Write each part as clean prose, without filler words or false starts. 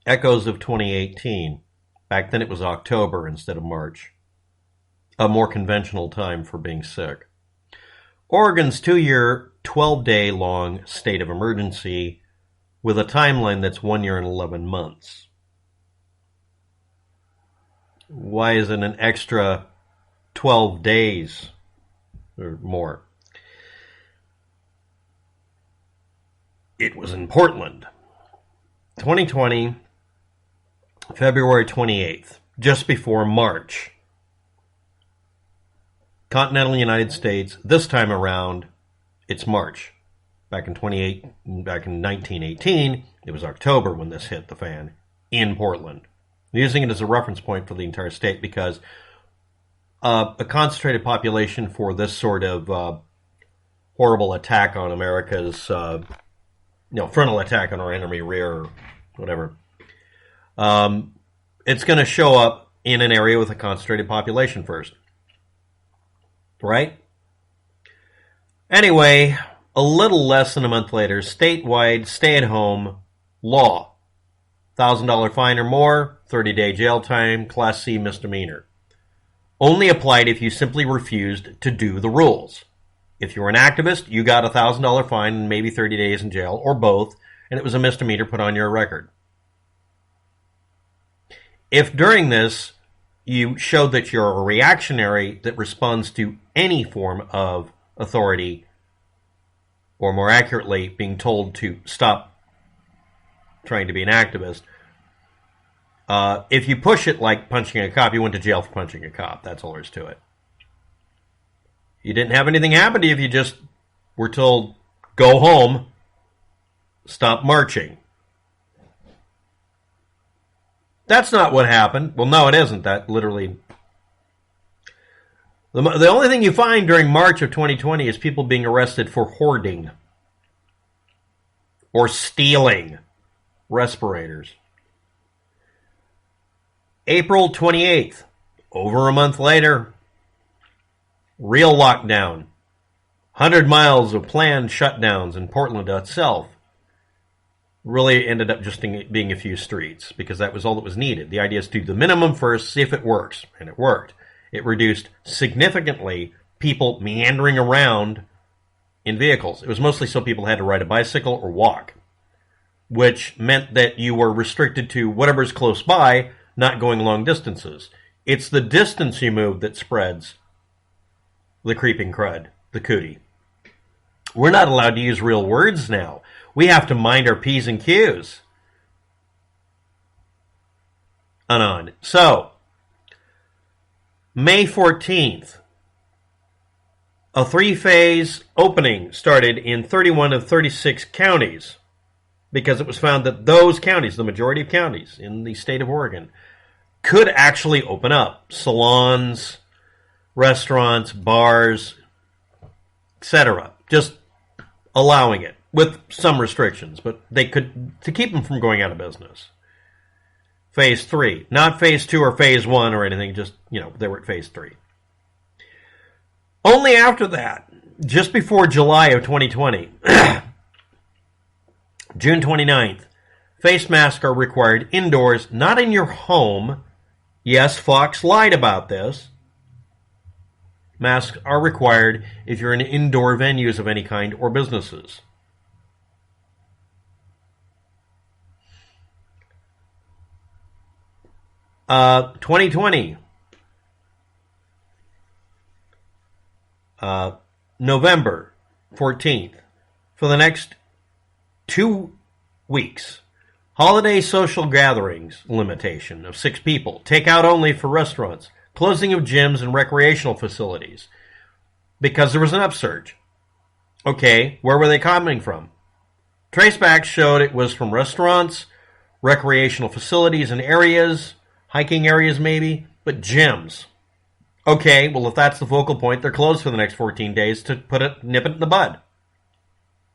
Echoes of 2018. Back then it was October instead of March. A more conventional time for being sick. Oregon's 2-year, 12-day-long state of emergency with a timeline that's 1 year and 11 months. Why is it an extra 12 days or more? It was in Portland. 2020, February 28th, just before March. Continental United States, this time around, it's March. Back in 1918, it was October when this hit the fan in Portland. I'm using it as a reference point for the entire state because a concentrated population for this sort of horrible attack on America's, frontal attack on our enemy rear or whatever. It's going to show up in an area with a concentrated population first. Right? Anyway, a little less than a month later, statewide stay-at-home law. $1,000 fine or more, 30-day jail time, Class C misdemeanor. Only applied if you simply refused to do the rules. If you were an activist, you got a $1,000 fine and maybe 30 days in jail, or both, and it was a misdemeanor put on your record. If during this you showed that you're a reactionary that responds to any form of authority, or more accurately, being told to stop trying to be an activist, if you push it like punching a cop, you went to jail for punching a cop. That's all there is to it. You didn't have anything happen to you if you just were told, go home, stop marching. That's not what happened. Well, no, it isn't. That literally... The only thing you find during March of 2020 is people being arrested for hoarding or stealing respirators. April 28th, over a month later, real lockdown. 100 miles of planned shutdowns in Portland itself. Really ended up just being a few streets because that was all that was needed. The idea is to do the minimum first, see if it works. And it worked. It reduced significantly people meandering around in vehicles. It was mostly so people had to ride a bicycle or walk, which meant that you were restricted to whatever's close by, not going long distances. It's the distance you move that spreads the creeping crud, the cootie. We're not allowed to use real words now. We have to mind our P's and Q's. And on. So, May 14th, a 3-phase opening started in 31 of 36 counties because it was found that those counties, the majority of counties in the state of Oregon, could actually open up. Salons, restaurants, bars, etc. Just allowing it with some restrictions, but they could, to keep them from going out of business. Phase 3, not Phase 2 or Phase 1 or anything, just, they were at Phase 3. Only after that, just before July of 2020, June 29th, face masks are required indoors, not in your home. Yes, Fox lied about this. Masks are required if you're in indoor venues of any kind or businesses. 2020, November 14th, for the next 2 weeks, holiday social gatherings limitation of 6 people, takeout only for restaurants, closing of gyms and recreational facilities, because there was an upsurge. Okay, where were they coming from? Tracebacks showed it was from restaurants, recreational facilities and areas, hiking areas maybe, but gyms. Okay, well, if that's the focal point, they're closed for the next 14 days to nip it in the bud.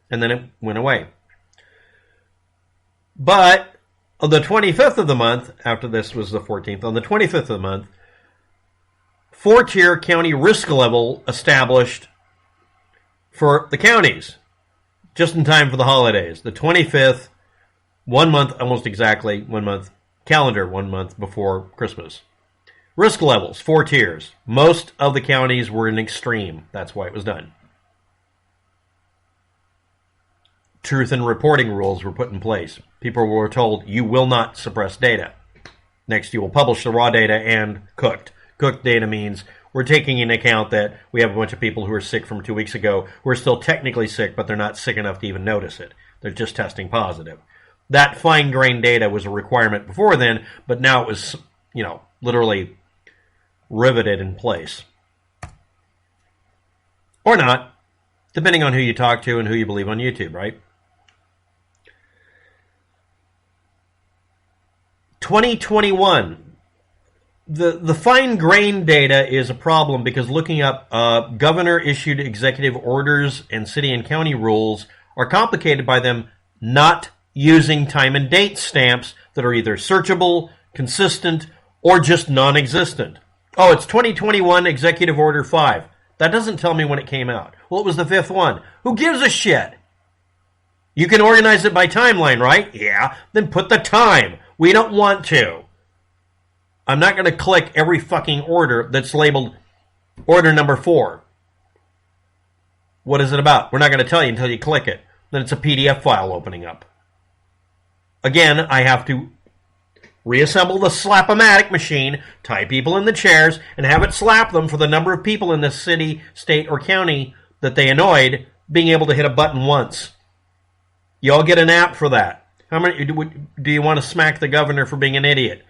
And then it went away. But on the 25th of the month, after this was the 14th, on the 25th of the month, 4-tier county risk level established for the counties, just in time for the holidays. The 25th 1 month, almost exactly 1 month, calendar 1 month before Christmas. Risk levels, 4 tiers. Most of the counties were in extreme. That's why it was done. Truth and reporting rules were put in place. People were told, you will not suppress data. Next, you will publish the raw data and cooked. Cooked data means we're taking into account that we have a bunch of people who are sick from 2 weeks ago who are still technically sick, but they're not sick enough to even notice it. They're just testing positive. That fine-grained data was a requirement before then, but now it was, literally riveted in place. Or not, depending on who you talk to and who you believe on YouTube, right? 2021. The fine-grained data is a problem because looking up governor-issued executive orders and city and county rules are complicated by them not using time and date stamps that are either searchable, consistent, or just non-existent. Oh, it's 2021 Executive Order 5. That doesn't tell me when it came out. Well, it was the 5th one. Who gives a shit? You can organize it by timeline, right? Yeah. Then put the time. We don't want to. I'm not going to click every fucking order that's labeled order number 4. What is it about? We're not going to tell you until you click it. Then it's a PDF file opening up. Again, I have to reassemble the slap-o-matic machine, tie people in the chairs, and have it slap them for the number of people in this city, state, or county that they annoyed, being able to hit a button once. You all get an app for that. How many do you want to smack the governor for being an idiot?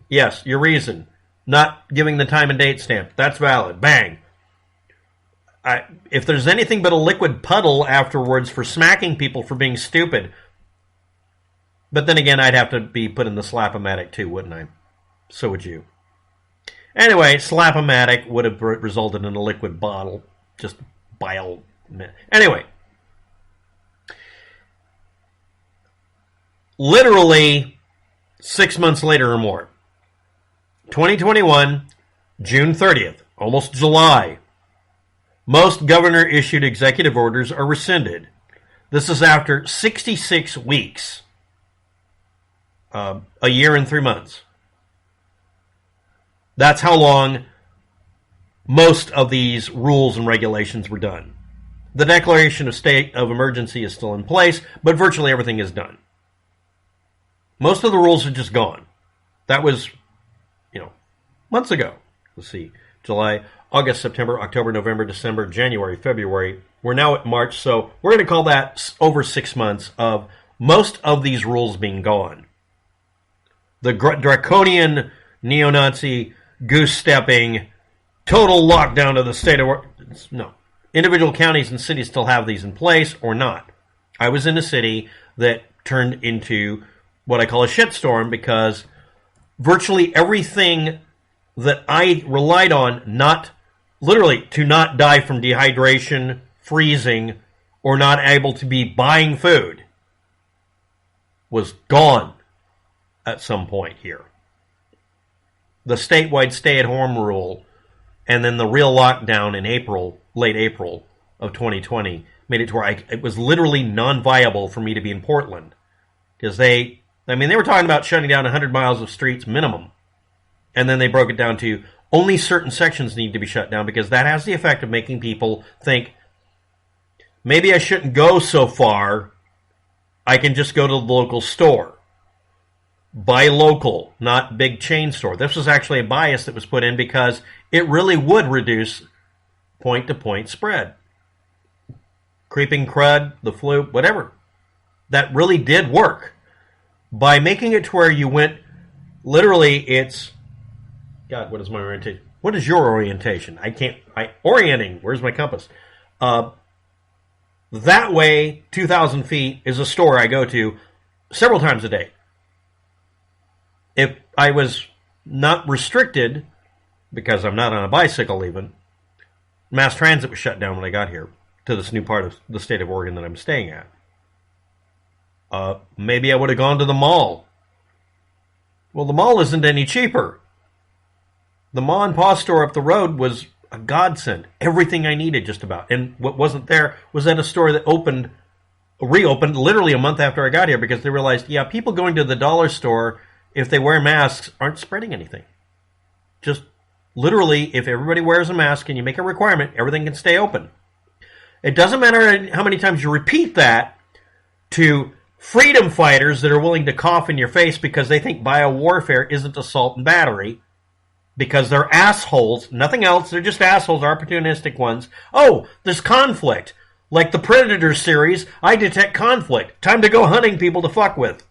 Yes, your reason. Not giving the time and date stamp. That's valid. Bang. If there's anything but a liquid puddle afterwards for smacking people for being stupid. But then again, I'd have to be put in the slap-o-matic too, wouldn't I? So would you. Anyway, slap-o-matic would have resulted in a liquid bottle. Just bile. Anyway. Literally 6 months later or more. 2021, June 30th, almost July. Most governor-issued executive orders are rescinded. This is after 66 weeks. A year and 3 months. That's how long most of these rules and regulations were done. The declaration of state of emergency is still in place, but virtually everything is done. Most of the rules are just gone. That was, months ago. Let's see. July, August, September, October, November, December, January, February. We're now at March, so we're going to call that over 6 months of most of these rules being gone. The draconian, neo-Nazi, goose-stepping, total lockdown of the state of... No. Individual counties and cities still have these in place or not. I was in a city that turned into what I call a shitstorm because virtually everything that I relied on to not die from dehydration, freezing, or not able to be buying food was gone at some point here. The statewide stay-at-home rule and then the real lockdown in late April of 2020 made it to where it was literally non-viable for me to be in Portland. Because they were talking about shutting down 100 miles of streets minimum. And then they broke it down to only certain sections need to be shut down because that has the effect of making people think, maybe I shouldn't go so far. I can just go to the local store. Buy local, not big chain store. This was actually a bias that was put in because it really would reduce point-to-point spread. Creeping crud, the flu, whatever. That really did work. By making it to where you went, literally it's... God, what is my orientation? What is your orientation? Orienting, where's my compass? That way, 2,000 feet is a store I go to several times a day. If I was not restricted, because I'm not on a bicycle even, mass transit was shut down when I got here to this new part of the state of Oregon that I'm staying at. Maybe I would have gone to the mall. Well, the mall isn't any cheaper. The Ma and Pa store up the road was a godsend. Everything I needed just about. And what wasn't there was at a store that opened reopened literally a month after I got here because they realized, yeah, people going to the dollar store, if they wear masks, aren't spreading anything. Just literally, if everybody wears a mask and you make a requirement, everything can stay open. It doesn't matter how many times you repeat that to freedom fighters that are willing to cough in your face because they think biowarfare isn't assault and battery, because they're assholes, nothing else, they're just assholes, opportunistic ones. Oh, there's conflict. Like the Predator series, I detect conflict. Time to go hunting people to fuck with.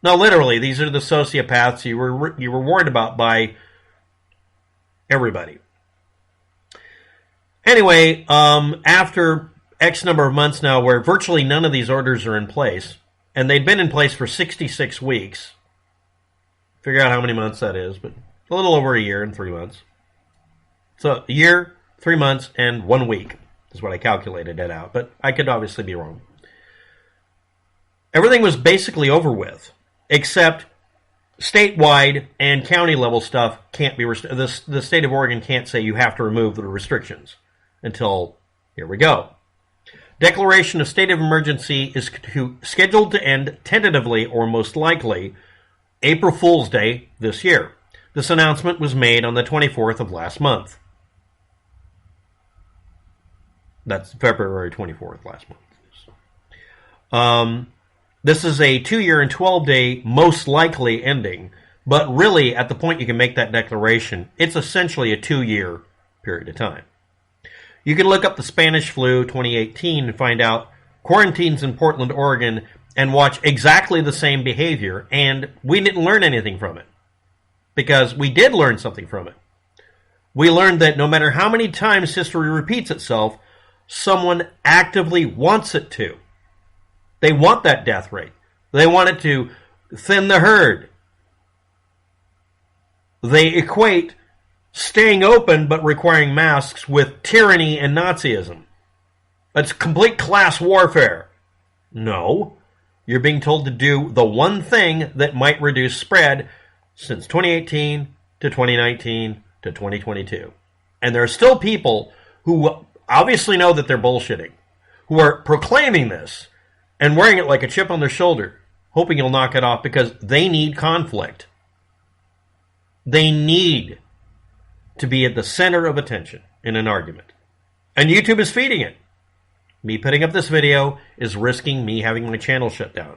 No, literally, these are the sociopaths you were warned about by everybody. Anyway, after X number of months now where virtually none of these orders are in place, and they'd been in place for 66 weeks, figure out how many months that is, but a little over a year and 3 months. So a year, 3 months, and 1 week is what I calculated it out, but I could obviously be wrong. Everything was basically over with, except statewide and county level stuff can't be the state of Oregon can't say you have to remove the restrictions until, here we go. Declaration of state of emergency is scheduled to end tentatively or most likely April Fool's Day this year. This announcement was made on the 24th of last month. That's February 24th last month. This is a 2-year and 12-day most likely ending, but really at the point you can make that declaration, it's essentially a 2-year period of time. You can look up the Spanish flu 2018 and find out quarantines in Portland, Oregon, and watch exactly the same behavior, and we didn't learn anything from it. Because we did learn something from it. We learned that no matter how many times history repeats itself, someone actively wants it to. They want that death rate. They want it to thin the herd. They equate staying open but requiring masks with tyranny and Nazism. That's complete class warfare. No. You're being told to do the one thing that might reduce spread since 2018 to 2019 to 2022. And there are still people who obviously know that they're bullshitting, who are proclaiming this and wearing it like a chip on their shoulder, hoping you'll knock it off because they need conflict. They need to be at the center of attention in an argument. And YouTube is feeding it. Me putting up this video is risking me having my channel shut down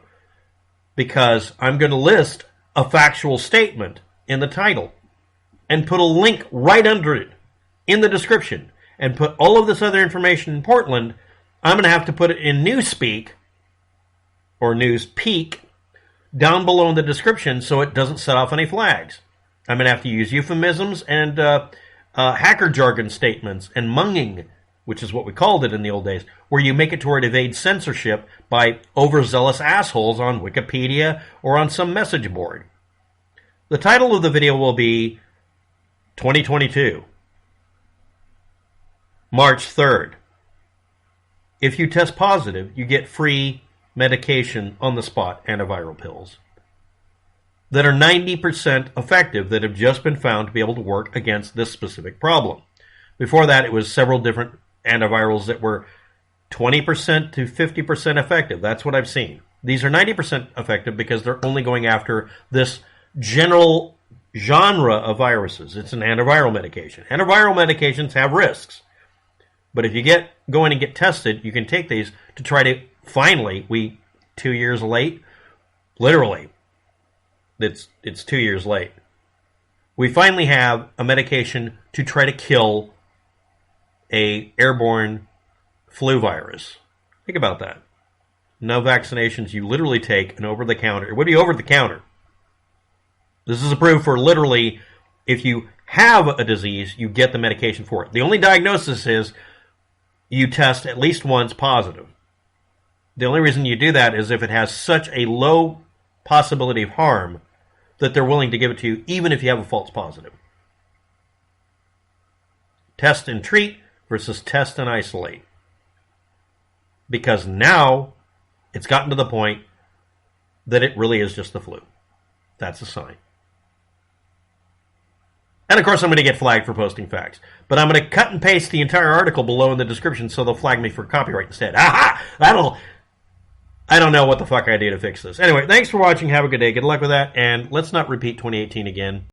because I'm going to list a factual statement in the title and put a link right under it in the description and put all of this other information in Portland. I'm going to have to put it in Newspeak or Newspeak down below in the description so it doesn't set off any flags. I'm going to have to use euphemisms and hacker jargon statements and munging, which is what we called it in the old days, where you make it to where it evades censorship by overzealous assholes on Wikipedia or on some message board. The title of the video will be 2022, March 3rd. If you test positive, you get free medication on the spot, antiviral pills, that are 90% effective that have just been found to be able to work against this specific problem. Before that, it was several different antivirals that were 20% to 50% effective. That's what I've seen. These are 90% effective because they're only going after this general genre of viruses. It's an antiviral medication. Antiviral medications have risks. But if you go in and get tested, you can take these to try to finally, 2 years late, literally, it's 2 years late. We finally have a medication to try to kill a airborne flu virus. Think about that. No vaccinations, you literally take an over-the-counter. It would be over-the-counter. This is approved for literally, if you have a disease, you get the medication for it. The only diagnosis is you test at least once positive. The only reason you do that is if it has such a low possibility of harm that they're willing to give it to you even if you have a false positive. Test and treat versus test and isolate. Because now it's gotten to the point that it really is just the flu. That's a sign. And of course, I'm going to get flagged for posting facts. But I'm going to cut and paste the entire article below in the description so they'll flag me for copyright instead. Aha! I don't know what the fuck I do to fix this. Anyway, thanks for watching. Have a good day. Good luck with that. And let's not repeat 2018 again.